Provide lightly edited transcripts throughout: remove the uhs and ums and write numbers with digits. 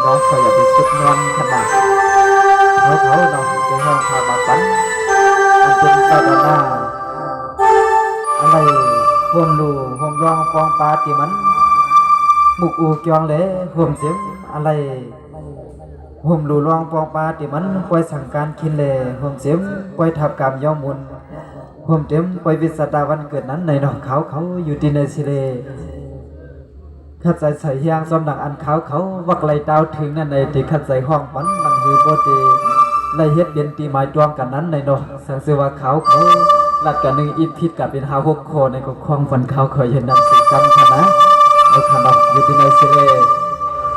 น้องเขาอย่าไปสุดนวลขนาดเขาเนาะเป็นห้องพามาปันมันเป็นศาสนาอะไรห่วมรูห่วมรองฟองปลาตีมันมุกอูเกียงเลยห่วมเสียงอะไรห่วมรูรองฟองปลาตีมันปล่อยสั่งการคินเลยห่วมเสียงปล่อยทับกรรมย่อมมุนห่วมเต็มปล่อยวิสตาวันเกิดนั้นในน้องเขาอยู่ที่ในสิเลขัดใจใส่ยางซ้อมดังอันเขาวักไหลดาวถึงนั่นในที่ขัดใจห้องปันมันคือโบตีไล่เฮ็ดเบียนตีไม้ดวงกันนั้นในเนาะสังเสว่าเขาลัดกันหนึ่งอินพิษกับเป็น5-6 โคในกคลองฝันเขาเคยเห็นนำสิ่งกรรมชนะเอาขนมอยู่ที่ในเสเล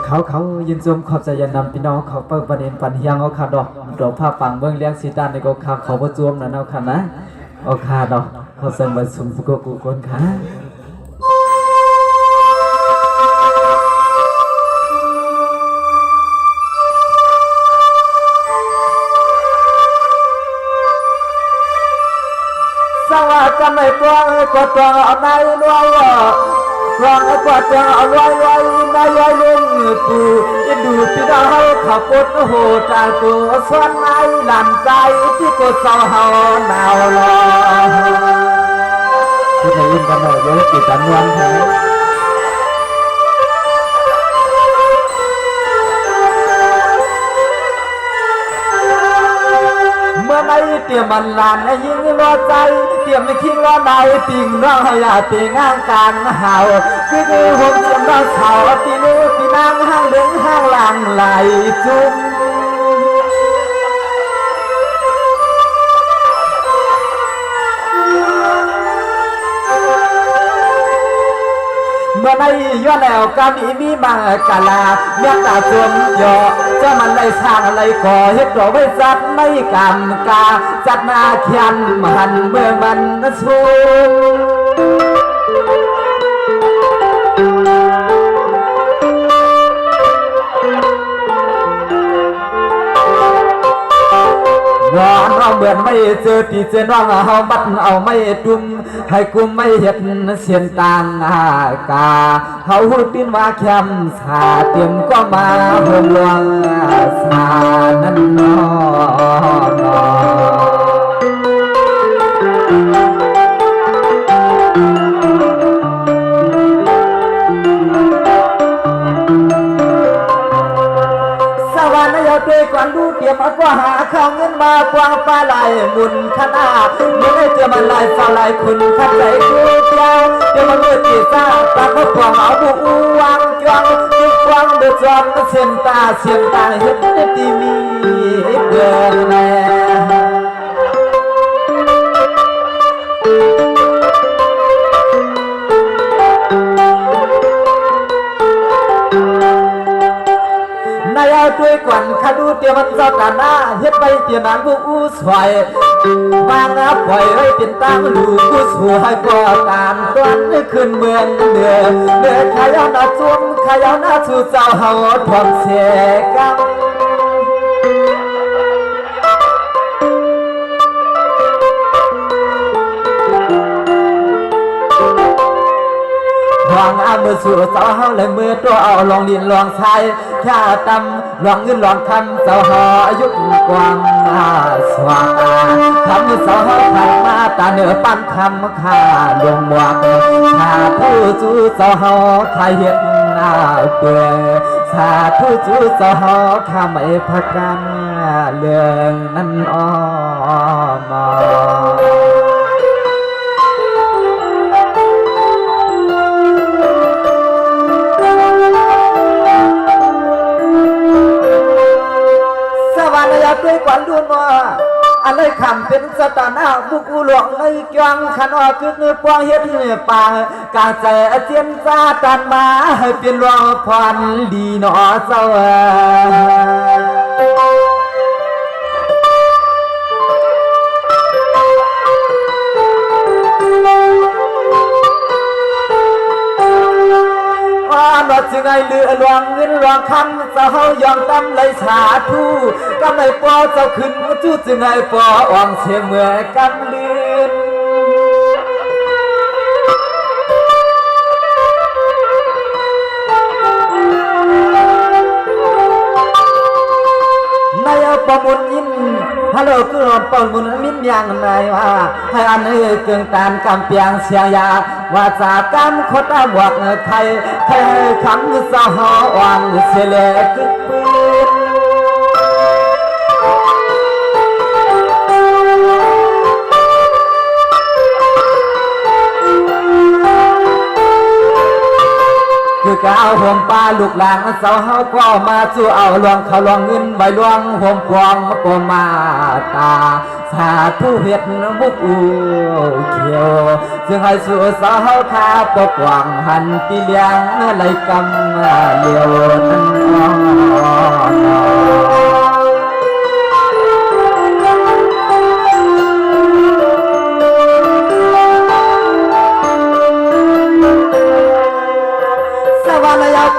เขายินชมขอบใจยันนำพี่น้องเขาเปิดประเด็นปันเฮียงเอาขาดอกดอกผ้าปังเบื้องเลี้ยงสีตาในกเขาประจวมนั่นเอาขานะเอาขาดอกเขาเสริมบรรสุมฟุกกุคนขากันในตัวกดตัวเอาในรวยรองกดตัวเอารวยในรวยลุงปูอินดูพี่ดาวขับรถโหตาตัวส่วนในหลั่นใจที่กดเศร้าเฮาหนาวรอที่ได้ยินกันหน่อยเยอะกี่ตันวันเถอะเมื่อในเตรียมมันลานยิงรอใจเตรียมไม่คิดว่าในติ่งน้องอย่าตีง่างกลางเห่าคือผมเตรียมน้องเสาตีนู้ตีนางห้างเดินห้างหลังไหลจุ่มเมื่อในย้อนแล้วกามีมากาลาเมื่อตาจมย่อจะมันได้สร้างอะไรก่อเฮ็ดดอกไว้จัดไม่กำกาจัดนาเขียนมันเมื่อมันสูงนอนเอาเหมือนไม่เจอตีเจอน้องเอาบัดเอาไม่ดุมให้กุมไม่เห็นเสียนต่างอากาเขาหูปินว่าแคมสาเตรียมก็มาเพิ่มลวงสานั้นนด้วยก่อนดูเตรียมเอาก็หาข้าวเงินมากวางปลาไหลมุนขนาดไม่ได้เจอมันไหลสลายคุณขัดใจกูเดียวเดี๋ยวมันเลือดจีซ่าตาก็กวางเอาบุวางจวงอีกกวางเดือดจอมเสียนตาเห็นได้ดีมีเกินแน่ด้วยกวนขาดูเตียมันเจ้าตาหน้าเฮ็ดไปเตียนางผู้อู้สวยบางอับปล่อยให้เป็นตั้งดูผู้สวยก็ตามตอนขึ้นเมืองเดือขายเอาหน้าจุ่มขายเอาหน้าสู่เจ้าเฮาทอมเสกังวางเอามือสู่เจ้าเฮาเลยมือตัวเอาลองดินลองชายข้าตำลองเงินลองคำเจ้าเฮาอายุกว้างสว่างทำเจ้าเฮาไทยมาตาเหนือปั้นคำข้าลงหวังข้าผู้จูเจ้าเฮาไทยเห็นหน้าเปื่อยข้าผู้จูเจ้าเฮาข้าไม่พักกันเรื่องนั้นอ้อมาด้วยกวนดูนัวอะไรคำเป็นสตาหน้าบุกหลวงในกวางขนอคือเนื้อปวงเฮ็ดปางกาใจเจียนซาตันมาให้เป็นรองพรดีหนอเจ้าหนอจึงไงเลือหลวงเงินหลวงคำเจ้าเฮายอมตำเลยสาธุกำไรปอเจ้าขึ้นจู้จึงไงปออ่องเสียเมื่อกำลืน มุนยินฮัลโหลคือปอมุนมินยังไงว่าให้อันเอ้ยเกิงตานกำเปียงเสียยาว่าจากรคดบวกไทยไทยคำสะหอวังเสลกึกปืนคือก้าวห่มปลาลูกหลานเสาเฮาก็มาสู้เอาลวงเขาลวงเงินใบลวงห่มพวงมาโกมาตาสาธุเฮ็ดมุกอูเขียวจึงให้สู่เสาเฮาคาปกวังหันตีเลี้ยงไหลกำเลี้ยวนั้น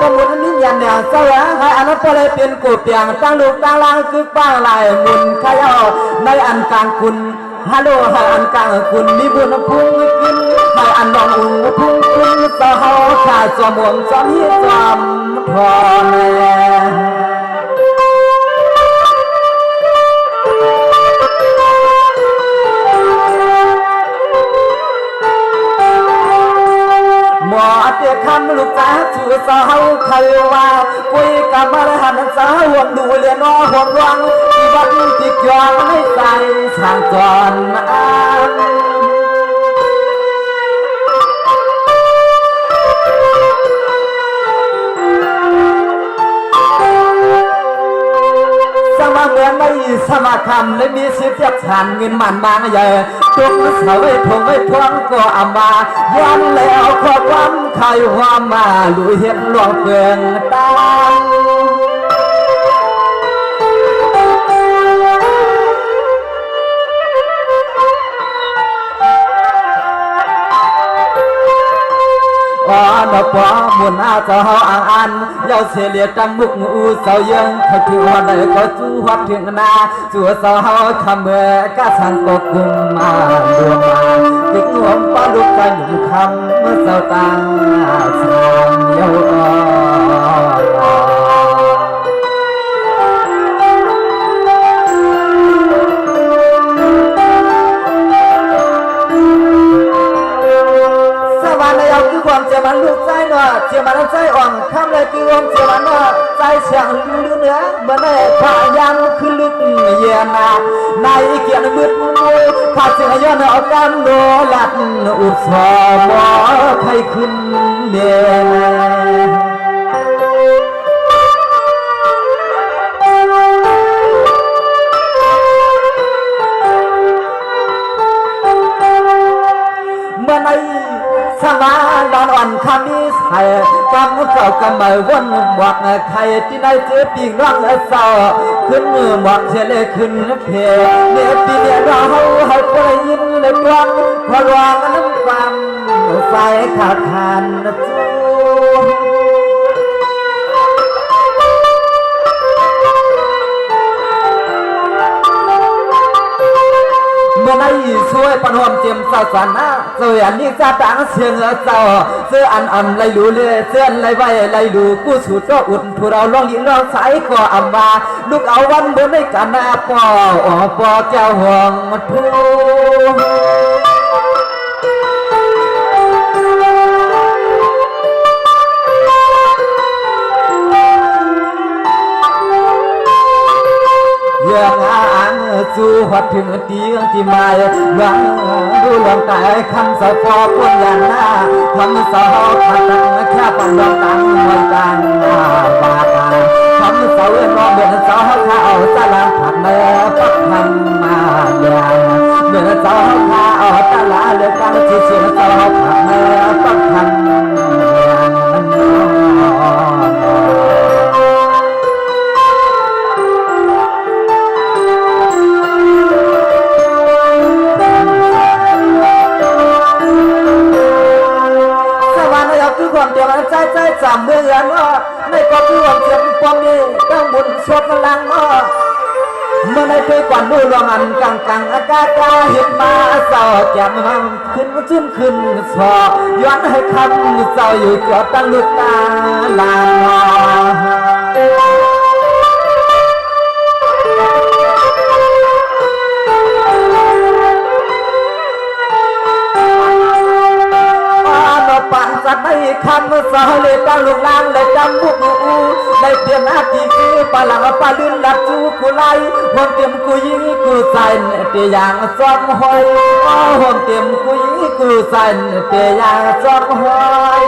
กมุนนิยันเนี่ยเสวะให้อันนั้นก็เลยเป็นกูเปียงตั้งลูกตั้งล่างคือป้าลายมุนขยอในอันกลางคุณฮัลโหลให้อันกลางคุณมีบุญพุ่งขึ้นให้อันน้องอุ่นพุ่งขึ้นสะเฮาขาจอมวงจอมเฮียจอมพอแน่หมอเตี้ยคำลูกจ้าชูสาวใครว่าคุยกับมารหันสาวห่วงดูเรียนน้อห่วงวังที่วัดที่ยอมให้ใจทางจรอ้างสมาเหมือนไม่สมาคำและมีสิทธิ์เทียบฉันเงินมันบางใหญ่ตุกเสาไว้ทงไว้ทวงก็อามาย้อนแล้วขอความใครความมาลุยเห็นหลวงเกินตานปอมุนอาเจ้าอ่างอันเย้าเสียเลียจำมุกอูเสายังเขาถือว่าได้ก็จู้วัดถึงนาจัวเสาคำเมื่อกะสังก็กุมมาดวงมาติดหวมป้าลูกใจหนุ่มคำเมื่อเสาตาสามเย้าความเจ็บมันลูกใจเนาะเจ็บมันใจอ่อนคำเลยคือความเจ็บมันเนาะใจเสียงลือเนื้อเมื่อได้พายันคือลึกเย็นนาในเกียรติมืดมวยขาดเสียงย้อนเอากันโดลัดอุศบใครขึ้นเด่นเมื่อในสมาดอนอ่อนคำนี้ใส่กำเก่ากำมาวนหมวกไทยที่ได้เจอปีกน้องเศร้าขึ้นมือหมวกเชลขึ้นเพเนื้อปีเนื้อเราให้ปล่อยยินเลยกวนพอลวงน้ำความใส่ขาดขันจูเมื่อไหร่ช่วยปนหอมเจียมเจ้าสันนะเสียนนี่จะต่างเสียงเจ้าเสื้ออันไรดูเลยเสื้อไรไว้ไรดูกู้สูดก็อุ่นผู้เราลองยินลองใส่ก็อำมาลูกเอาวันบนในกันนาปอเจ้าห่วงผู้ยังอ่านสู่หัดถึงตีงที่มาหวังดูลองตายคำสะพอปนยันหน้าคำสะหอขัดแค่ปันดองตังไว้ตังบาตาคำสะเวียนมองเดือนสะหอข้าเอาสะลาผัดเนื้อปักคำมาเดือนเดือนสะหอข้าเอาตะลาเลือกังที่เสียสะหอผัดเนื้อปักคำความเดียวใจจำเมื่อเนาะในก็คือความเจ็บปวดนี่ต้องบุญสวดพลังเนาะเมื่อในเคยก่อนดูลองอันกังอากาศเห็นมาเศร้าแจ่มขึ้นจุ้นขึ้นสอย้อนให้คำเศร้าอยู่จอดตั้งลูกตาลาน สาวเลยตั้งลูกลางเลยจำบุกอูได้เตรียมอากีคือปลาหลังปลาลื่นหลับจูกูไล่ห่วงเตรียมกูยิงกูใส่เตียอย่างซ้อมหอยห่วงเตรียมกูยิงกูใส่เตียอย่างซ้อมหอย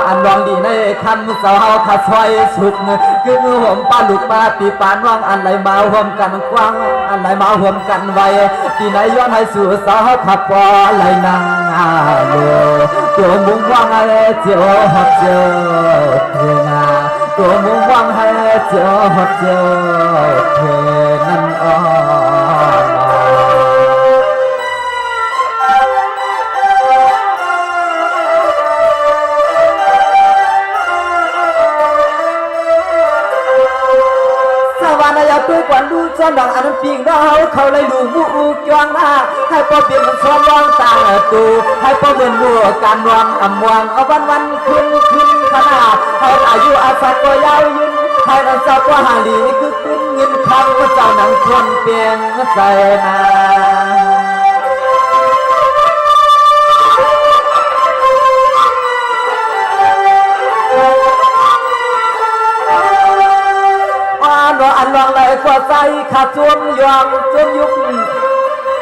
อันลองดีในคำสาวขาซอยสุดกึ่งห่มปลาลูกปลาตีปานว่างอันไหลมาห่วมกันกว้างอันไหลมาห่วมกันไว้ที่ไหนย้อนให้สู่สาวขับปอไหลนางโลตัวมุงว่างให้เจียวหัดเจียวเทนาตัวมุงว่างให้เจียวหัดเจียวเทนั่นอ๋อด้วยกวนดูจนดังอันปีกดาวเขาเลยดูมูอูกวางหน้าให้พอเปลี่ยนซ้อมร้องต่างตูให้พอเหมือนบัวการวางอำวางเอาวันขึ้นขนาดให้อายุอาศัยก็ยาวยืนให้นันเจ้าก็หาลีคือขึ้นเงินคำก็เจ้าหนังคนเปลี่ยนใจนาอันลองไหลกว่าใจขาดจวมยองจมยุบ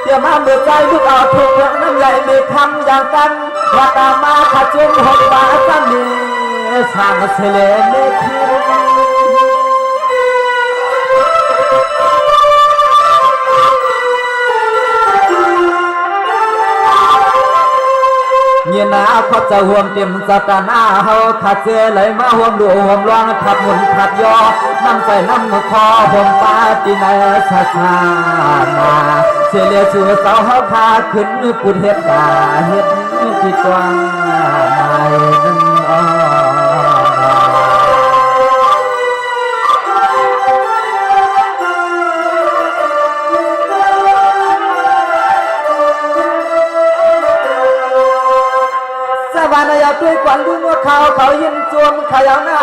เดี๋ยวมาเมื่อใจลูกเอาถูกน้ำใหญ่ไม่คำอย่างกันว่าตามาขาดจวมหกบาจันนี่ช่างเสลเมคิเงียนาเขาจะห่วงเต็มสตาหน้าเฮาขาดเจอไหลมาห่วงดูห่วงร้องขับหมุนขับยอน้ำใจน้ำคอห่วงป้าที่ไหนชาชามาเสียเลี้ยชัวสาวเฮาพาขึ้นปุดเฮ็ดตาเฮ็ดที่กว้างไม่นั่นอ๋อวันอยากด้วยกวนดูว่าเขายินจวมขยาวหน้า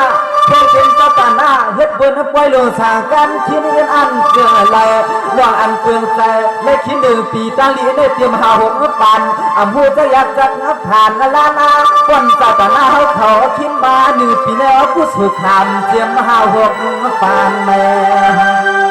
เพ่งเป็นสตาหน้าเฮ็ดเบิ้นปล่อยลงสางกันคิดเงินอันเกินไหลว่างอันเปลืองใจและคิดหนึ่งปีตั้งลีได้เตรียมหาหกปันอำพูจะอยากจัดนับผ่านลานาก้นสตาหน้าเขาคิดมาหนึ่งปีแล้วผู้สุขามเตรียมหาหกปันแม่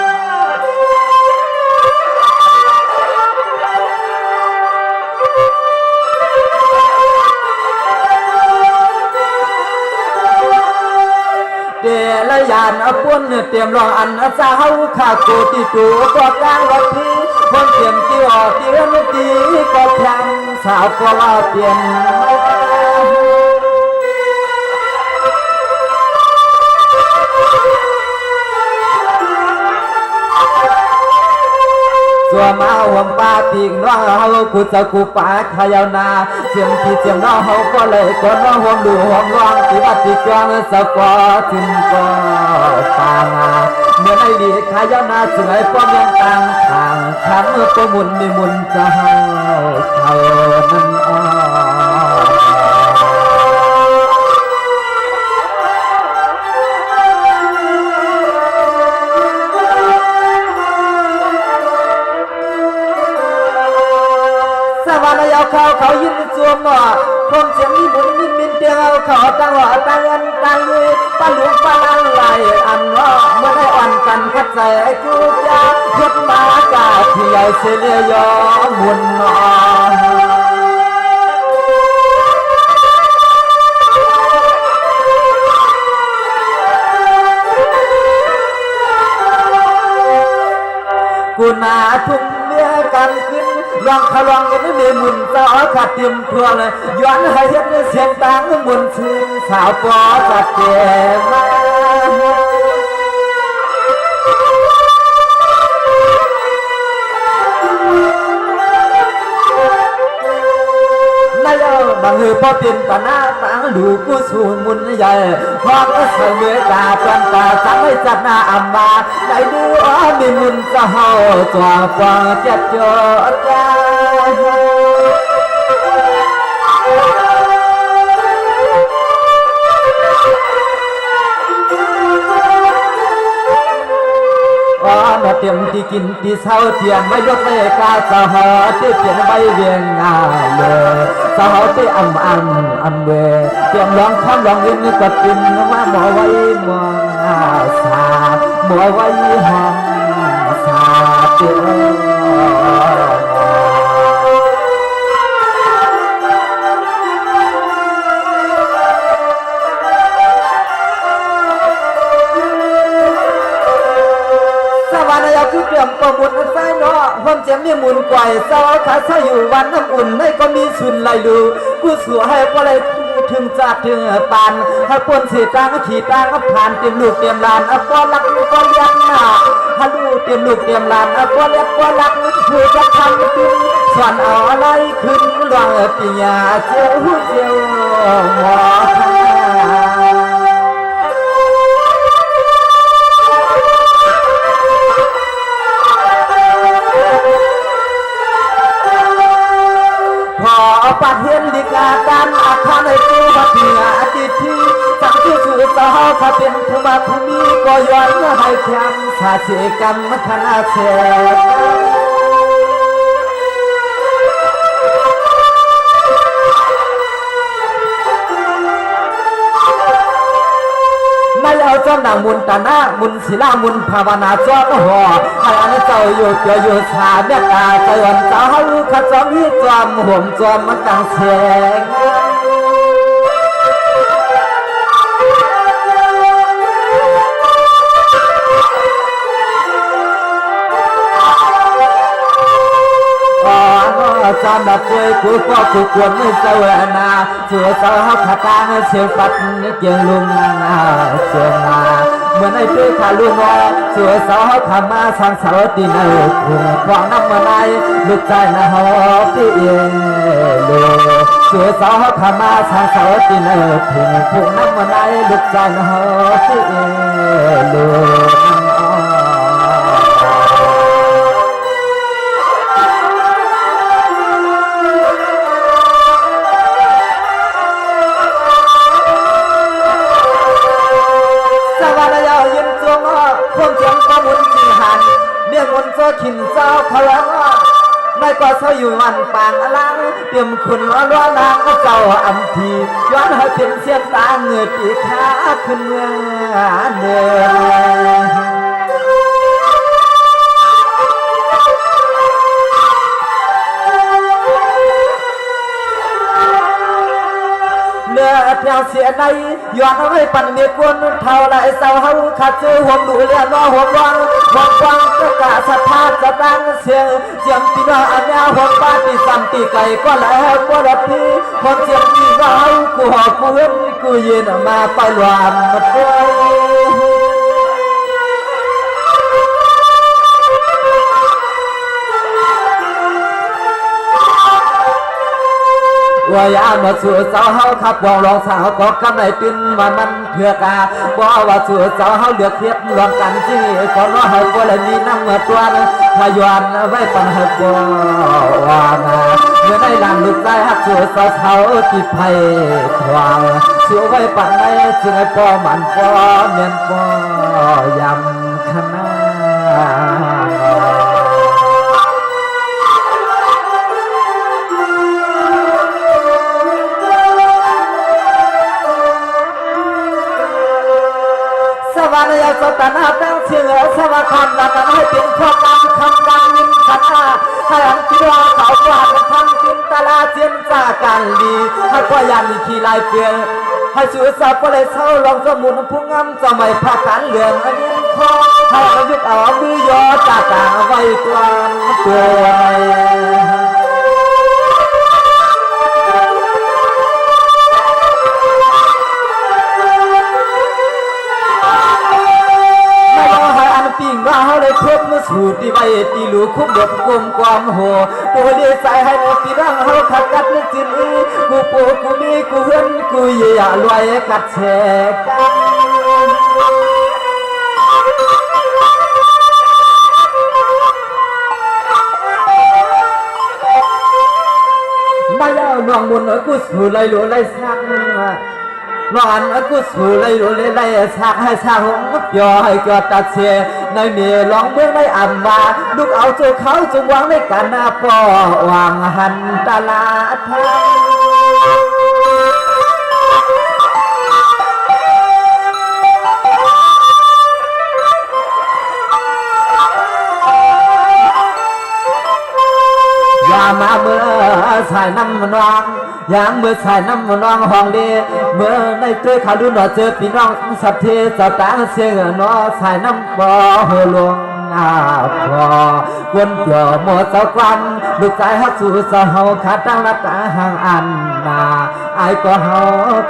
เดลยานปุ่นเตรียมรองอันสาวข้ากูที่ตูก็กลางวันที่คนเตรียมที่ออกเตรียมตีก็พลังสาวก็ว่าเปลี่ยนส่วนมาห่วงป้าปีกน้องเฮากูจะกูป้าขยาวนาเสียงที่เสียงน้องเฮาก็เลยก็น้องห่วงดูห่วงร้องที่วัดที่กวางสะกอถึงก็ปามาเมื่อในดีขยาวนาสวยป้อมยังต่างทางขันก็มุนมีมุนจะเฮาเขานั้นอ้อวันยาวเขายินจวมหนอคงเสียงมีบุญมินเดียวเขาตั้งหัวตั้งเงินตั้งยืนป้าหลวงป้าลังไหลอันว่าเมื่อได้อ่อนกันคัดใจกูจะยึดมากาที่ใหญ่เสียยอมุนนกูนาทุ่มเมียกันขึ้นลองขลองกันไม่มีมุนสาวขาดเตรียมทัวเลยย้อนให้เห็นเสียงดังมุนชื่นสาวปอจัดเก็บมาบางหือพอเป็นปนาต่างดูกูสูมุนใหญ่พอก็เสมอตาปันตาสังให้จัดหน้าอัมมาได้ดูอ๋อมีมุนจะเฮาตัวกว่าเจ็ดจอดใจ ก็เตรียมที่กินที่เช้าเตรียมไม่ยกไม่กาสหที่เปลี่ยนใบเวียงงาเลยสหที่อันเวเตรียมร้องคำร้องเงินก็กินว่าหมอไว้มองสาหมอไว้ห้องสาเตียวคือเตรียมประมุนไฟเนาะผมจะมีมุนกวายเศร้าขาเศร้าอยู่วันน้ำอุ่นให้ก็มีชุนไหลดูกูสัวให้ก็เลยถึงจัดถึงปานให้ปนสีตางขี่ตางผ่านเตรียมลูกเตรียมลานก็รักก็เลี้ยงหน้าฮัลโหลเตรียมลูกเตรียมลานก็เลี้ยงก็รักผู้จะทำกินส่วนเอาอะไรขึ้นหลังปีญาเจ้าหัวปัดเห็นลิกาการอาคารในตัวพัทยาจิตที่สังที่สื่อสาวเขาเป็นผู้มาผู้มีก็ย้อนให้แคมสาเจกันมัคณาเชไม่เอาจอมนางมุนตานามุนศิลามุนภาวนาจอมห่อให้อันเจ้าอยู่เกี่ยวอยู่ชาเมตตาใจวันเจ้าขจอมที่จอมห่มจอมมันกังเสียงจำแบบเจอกูก็กูควรไม่เจ้านาเชื่อเจ้าขาตาเสียฟัดเกี่ยงลุงเชื่อมาเมื่อในเพื่อขาลุงว่าเชื่อเจ้าขามาสังสารตีนคุงควางน้ำมาในลูกใจนะฮอพี่เองเลยเชื่อเจ้าขามาสังสารตีนคุงควางน้ำมาในลูกใจนะฮอพี่เองเลยผมเจียงก็มุนจีหันเมี่ยงมุนโซขินเจ้าพลังไม่ก็เศร้าอยู่วันปางอลังเตรียมคุณล้วนางเจ้าอัมพีย้อนให้เป็นเสียนตาเงือตีขาขึ้นเมื่อเดินเนื้อเพียงเสียในย้อนให้ปั่นเมียกวนเท่าไรเศร้าเขาขาดเจอหัวดูเรียนว่าหัววังหัววังก็กะสะพานจะตั้งเสียงเจียมตีน้าอันยาหัวป้าตีสันตีไก่ก็แล้วก็ดับพี่คนเจียมตีน้ากูหอบกูเห็นกูยืนมาไปหวานมาด้วยว่ายามาสู่เจ้าเฮาขับวองรองสาวก็กำไรตื่นมันเถื่อกาบอกว่าสู่เจ้าเฮาเลือกเทียบรวมกันที่ก่อนว่าเฮาก็เลยมีน้ำเมื่อตัวมาย้อนไว้ปันเฮาก็ว่ามาเมื่อได้ลานลุกได้ฮักสู่เจ้าเฮาที่ไผ่ทวงสู่ไว้ปันในจึงไอ้ป้อมันป้อเมียนป้อยำขนาวันยาสตนาตั้งเชื่อสวัสดิ์คำนั้นให้เป็นข้อการคำการยินขันอาให้อันที่ว่าเขากวาดทำจินตลาเจียนสาการดีให้พ่อยันขี่ลายเปลี่ยนให้สื่อสารก็เลยเศร้าลองสมุนผู้งำจะไม่พาการเหลืองอันนี้ข้อให้อายุเอามือยอจากต่างไว้ตัวปิ่งว่าเขาเลยครบมือสูดที่ใบตีหลูคุ้มดบกลมความโหตัวเลี้ยใส่ให้หมดที่ร่างเขาขัดกัดนึกจินอีกูปูกูมีกูเฮือนกูเยี่ยลอยกัดแชกันไม่เล่าหน่วงบุญกูสูดเลยหลูเลยสักนอนกูสูเลยรู้เลยสักให้สักหงย่อให้เกิดตัดเสีย ในเมียลองเมืองในอันว่าลูกเอาเจ้าเขาจงวางในกันหน้าป่อวางหันตลาดทางอย่ามาเมื่อสายน้ำนองอย่างเมื่อสายน้ำนองห้องเดีเมื่อในเตือขาดูหนอเจอพี่น้องสัตเทสตางเสียงนอสายน้ำบ่อหัวลวงพอวนเกี่ยวหมดเจ้าควันลูกใจฮักสู่สาวขาตั้งรัตาห่างอันนาไอ้ก็เฮา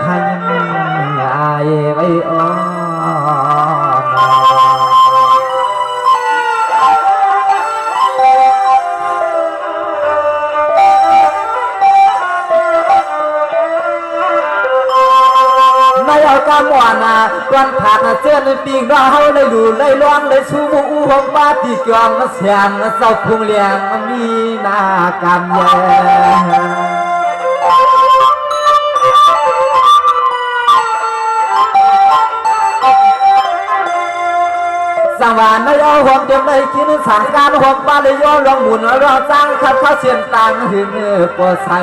ขยันไอ้ไว้อ้อกำวานาวันผ่านเสื้อในปีกเราเลยดูเลยล้วนเลยชูมูหงบ้าที่กอมมาเสียงเศร้าพุงเลี้ยงมีหน้ากำแย่สวรรค์ในเอาหอมเต็มในคิดสั่งการหอมบ้าเลยย้อนลองหมุนรอจ้างขัดข้าเสียนตังถึงปวดใส่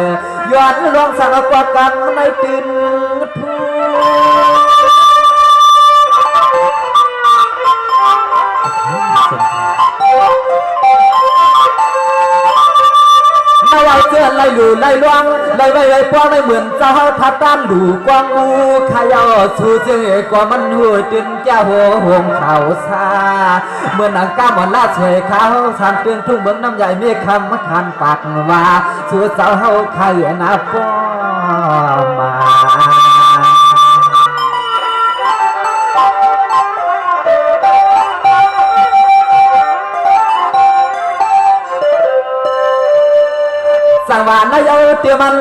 ย้อนลองสั่งกว่ากันในตื่นพูไม่เอาเสื้อไล่หลู่ไล่ล่วงไล่ไว้ไล่ป้องไล่เหมือนเจ้าทัดด้านดูกวางอูขายเอาชูเจือกว่ามันหัวจินแก้วหัวหงเขาซาเมื่อหนังก้ามวันลาเฉยเขาสันเตือนทุ่งเมืองน้ำใหญ่เมฆคำมาคันปากว่าชูเจ้าเขาขายนาป้อมาสังวานนายเอาเตียมัน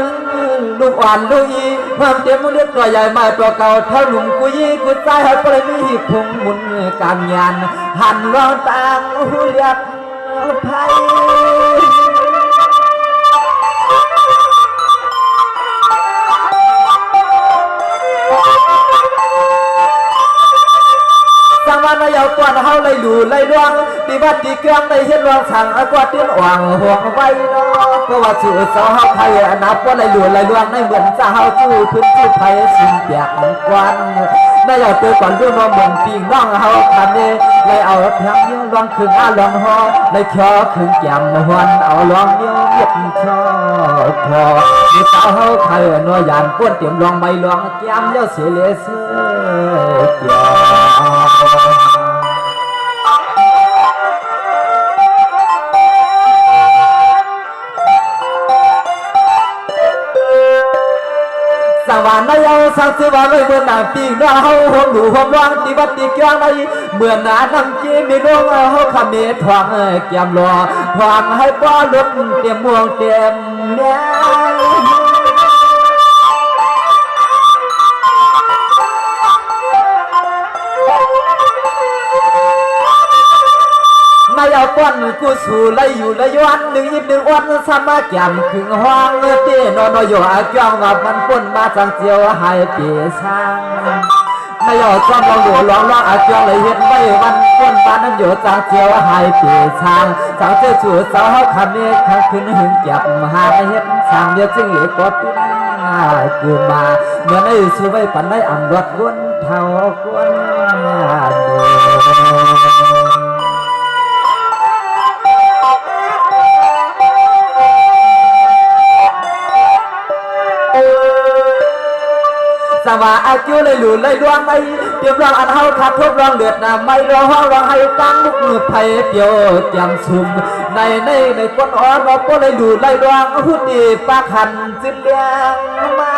ลูกอ่อนลูกอีความเตียมเรียกตัวใหญ่มาตัวเก่าเท่าหนุ่มกุยกุใจให้ปริมีพุงมุนการงานหันรองต่างหูเลียบไพ่สังวานนายเอาตัวเฮาเลยดูเลยดวงดีบัดดีเกลืองในเห็นรองสั่งกว่าเตี้ยนอ่างห่วงไว้เนาะก็ว่าสู่สาวไทยนับว่าเลยหลวงเลยดวงในเหมือนเจ้าจู่พื้นที่ไทยสิ่งเปียกกวนนายเอาตัวก่อนดูน้องเหมือนปีน้องเฮาคันนี้เลยเอาแผงยิ้มลองขึ้นลองหอเลยเขียวขึ้นแก้มหวนเอาลองยิ้มเย็บชอบพอมีสาวเฮาไทยนัวยานป้วนเตรียมลองใบลองแก้มเลี้ยวเสียเลเสือเกี่ยวสวรรค์นายเอาสังเสวะเลยเมื่อหนาปีน้าเฮาหงดูหงร้องตีบัดตีเกี่ยวในเมื่อหนานั่งกินมีดวงเฮาขมิ้นทวงแก้มรอทวงให้ป้อลุกเตรียมม่วงเตรียมแน่นายเอาป้อนกูสู่ไล่อยู่ละย้อนหนึ่งยิบหนึ่งอ้วนสามาแก้มขึงห้องเตี้ยนอนอยู่อาเกี่ยวกับมันป้นมาจังเจียวให้เปียช่างนายเอาจอมลองอยู่ลองอาเกี่ยวเลยเห็นไว้มันป้นมานั่นอยู่จังเจียวให้เปียช่างจังเจ้าจู่สาวคำนี้ข้างขึ้นหึงเก็บหาเห็นช่างเดียวจึงอีกก็ปิ้นกูมาเมื่อในสู้ไว้ปันได้อ่ำรถก้นเท่าก้นสว่าอาคิวเลยหลุดเลยดวงไม่เตรียมรองอันเฮาขัดทบรองเดือดน้ำไม่รอห้องรองให้ตั้งมุกมือไผ่เดียวจำซุ่มในก้นอ่อนเราก็เลยหลุดเลยดวงหุ่นดีปากหันจิ้มเลี้ยงมา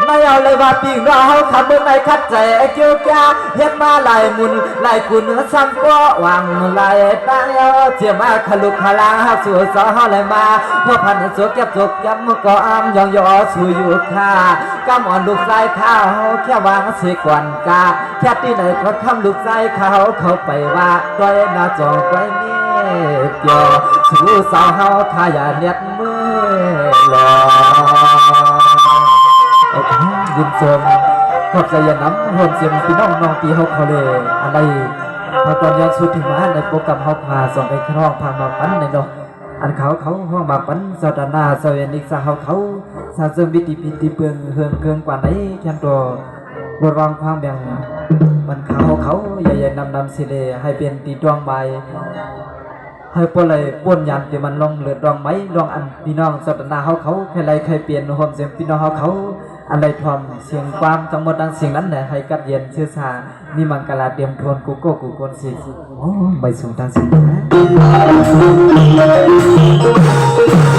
ไม่เอาเลยว่าปีเราขับเมื่อในคัดใจเกี่ยวแก่เฮ็ดมาลายมุนลายกุนซ้ำก็วางลายตาเจียมาขลุกขลางสู่สาวเลยมาพวกพันสุกเก็บสุกย้ำก็อ้ำยองยอสู่อยู่ค่ากำอ่อนลูกใจข้าวแค่วางเสียก่อนกาแค่ที่ไหนก็คำลูกใจเขาไปว่าต้อยนาจองไว้เมียเกี่ยวสู่สาวทายาเน็ดมือ ยินสมขอบใจยาน้ำหอมเสียงพี่น้องน้องตีเฮาเขาเลยอะไรพอตอนย้อนสุดถึงมาในโปรแกรมเฮาพาส่งไปข้างนอกพามาปั้นในเนาะอันเขาห้องมาปั้นสตานาสเวนิกสาเขาสาเสริมวิธีพิธีเปืองเฮืองเคืองกว่าไหนแค่ตัวบทวางความแบ่งมันเขาใหญ่ๆนำสิเลให้เป็นตีดวงใบให้ปเลยป้นยันที่มันลงเลือดรองไหมรองอันพี่น้องสตนาเขาใครไรใครเปลี่ยนหอมเสียงพี่น้องเขาอะไรทอมเสียงความทั้งหมดทั้งสิ่งนั้นเนี่ยให้กัดเย็นเชื่อชานี่มังกรเตรียมทวนกูโก้กูโกนสิโอ้ใบสูงทั้งสิ่งนะ